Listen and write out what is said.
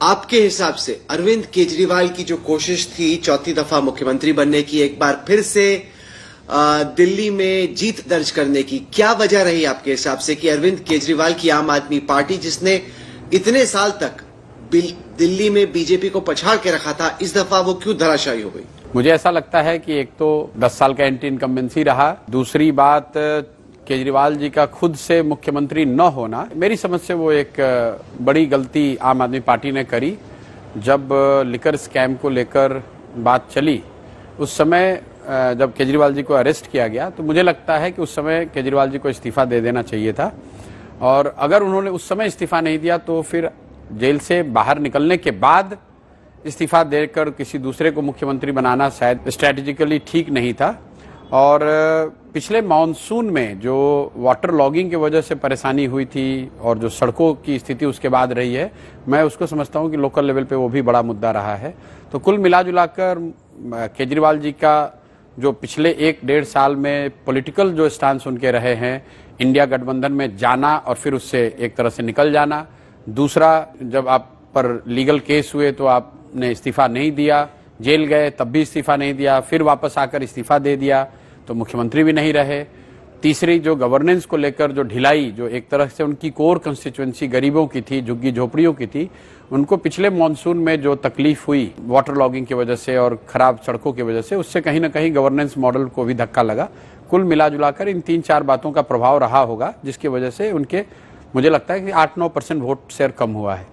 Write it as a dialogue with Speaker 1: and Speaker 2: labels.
Speaker 1: आपके हिसाब से अरविंद केजरीवाल की जो कोशिश थी चौथी दफा मुख्यमंत्री बनने की, एक बार फिर से दिल्ली में जीत दर्ज करने की, क्या वजह रही आपके हिसाब से कि अरविंद केजरीवाल की आम आदमी पार्टी, जिसने इतने साल तक दिल्ली में बीजेपी को पछाड़ के रखा था, इस दफा वो क्यों धराशायी हो गई?
Speaker 2: मुझे ऐसा लगता है कि एक तो 10 साल का एंटी इनकम्बेंसी रहा, दूसरी बात केजरीवाल जी का खुद से मुख्यमंत्री न होना, मेरी समझ से वो एक बड़ी गलती आम आदमी पार्टी ने करी। जब लिकर स्कैम को लेकर बात चली, उस समय जब केजरीवाल जी को अरेस्ट किया गया, तो मुझे लगता है कि उस समय केजरीवाल जी को इस्तीफा दे देना चाहिए था। और अगर उन्होंने उस समय इस्तीफा नहीं दिया तो फिर जेल से बाहर निकलने के बाद इस्तीफा देकर किसी दूसरे को मुख्यमंत्री बनाना शायद स्ट्रैटेजिकली ठीक नहीं था। और पिछले मॉनसून में जो वाटर लॉगिंग की वजह से परेशानी हुई थी और जो सड़कों की स्थिति उसके बाद रही है, मैं उसको समझता हूं कि लोकल लेवल पे वो भी बड़ा मुद्दा रहा है। तो कुल मिलाजुलाकर केजरीवाल जी का जो पिछले 1-1.5 साल में पॉलिटिकल जो स्टांस उनके रहे हैं, इंडिया गठबंधन में जाना और फिर उससे एक तरह से निकल जाना, दूसरा जब आप पर लीगल केस हुए तो आपने इस्तीफा नहीं दिया, जेल गए तब भी इस्तीफा नहीं दिया, फिर वापस आकर इस्तीफा दे दिया तो मुख्यमंत्री भी नहीं रहे, तीसरी जो गवर्नेंस को लेकर जो ढिलाई, जो एक तरह से उनकी कोर कंस्टिट्यूएंसी गरीबों की थी, झुग्गी झोपड़ियों की थी, उनको पिछले मॉनसून में जो तकलीफ हुई वाटर लॉगिंग की वजह से और खराब सड़कों की वजह से, उससे कहीं ना कहीं गवर्नेंस मॉडल को भी धक्का लगा। कुल मिलाजुलाकर इन 3-4 बातों का प्रभाव रहा होगा, जिसकी वजह से उनके, मुझे लगता है कि 8-9% वोट शेयर कम हुआ है।